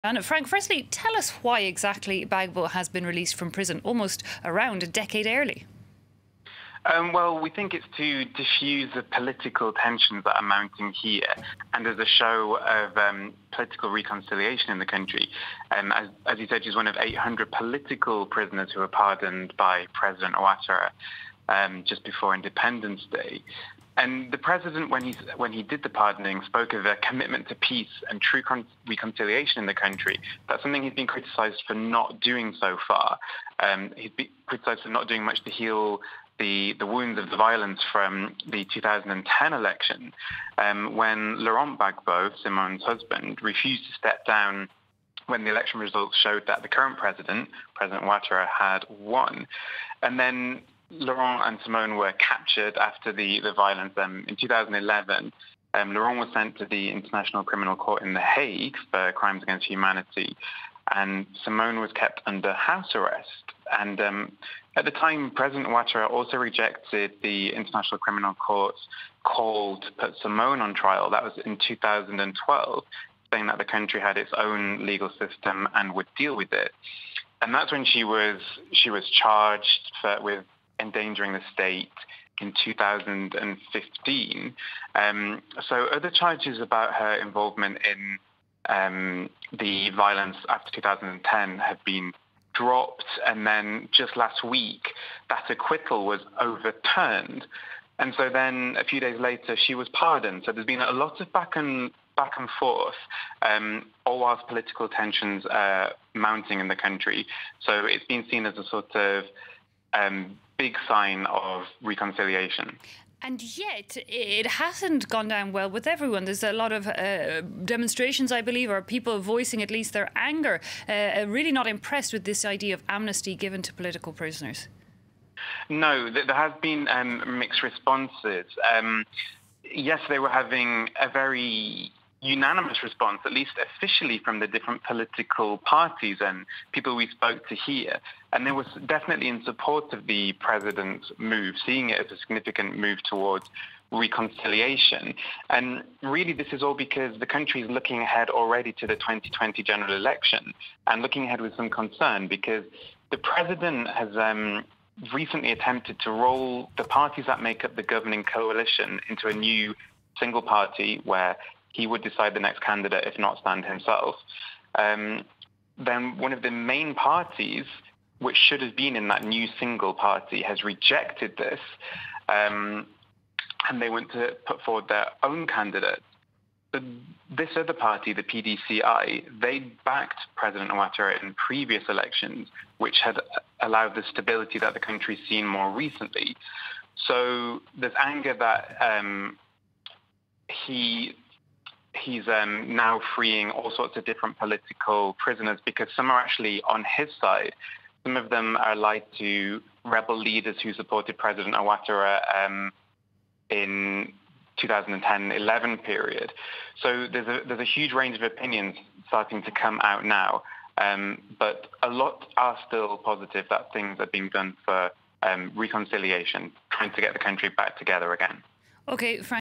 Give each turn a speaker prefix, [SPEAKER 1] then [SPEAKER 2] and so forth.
[SPEAKER 1] And Frank, firstly, tell us why exactly Gbagbo has been released from prison almost around a decade early.
[SPEAKER 2] Well, we think it's to diffuse the political tensions that are mounting here and as a show of political reconciliation in the country. As you said, she's one of 800 political prisoners who were pardoned by President Ouattara just before Independence Day. And the president, when he did the pardoning, spoke of a commitment to peace and true reconciliation in the country. That's something he's been criticised for not doing so far. He's been criticised for not doing much to heal the wounds of the violence from the 2010 election, when Laurent Gbagbo, Simone's husband, refused to step down when the election results showed that the current President Ouattara, had won. And then Laurent and Simone were captured after the violence. In 2011, Laurent was sent to the International Criminal Court in The Hague for crimes against humanity, and Simone was kept under house arrest. And at the time, President Ouattara also rejected the International Criminal Court's call to put Simone on trial. That was in 2012, saying that the country had its own legal system and would deal with it. And that's when she was charged with endangering the state in 2015. So other charges about her involvement in the violence after 2010 have been dropped, and then just last week that acquittal was overturned, and so then a few days later she was pardoned. So there's been a lot of back and forth, all whilst political tensions are mounting in the country. So it's been seen as a sort of big sign of reconciliation.
[SPEAKER 1] And yet, it hasn't gone down well with everyone. There's a lot of demonstrations, I believe, or people voicing at least their anger, really not impressed with this idea of amnesty given to political prisoners.
[SPEAKER 2] No, there has been mixed responses. Yes, they were having a very unanimous response, at least officially, from the different political parties and people we spoke to here. And there was definitely in support of the president's move, seeing it as a significant move towards reconciliation. And really, this is all because the country is looking ahead already to the 2020 general election, and looking ahead with some concern because the president has recently attempted to roll the parties that make up the governing coalition into a new single party where he would decide the next candidate, if not stand himself. Then one of the main parties, which should have been in that new single party, has rejected this, and they want to put forward their own candidate. But this other party, the PDCI, they backed President Ouattara in previous elections, which had allowed the stability that the country's seen more recently. So there's anger that he's now freeing all sorts of different political prisoners because some are actually on his side. Some of them are allied to rebel leaders who supported President Ouattara in 2010-11 period. So there's a huge range of opinions starting to come out now, but a lot are still positive that things are being done for reconciliation, trying to get the country back together again.
[SPEAKER 1] Okay, Frank.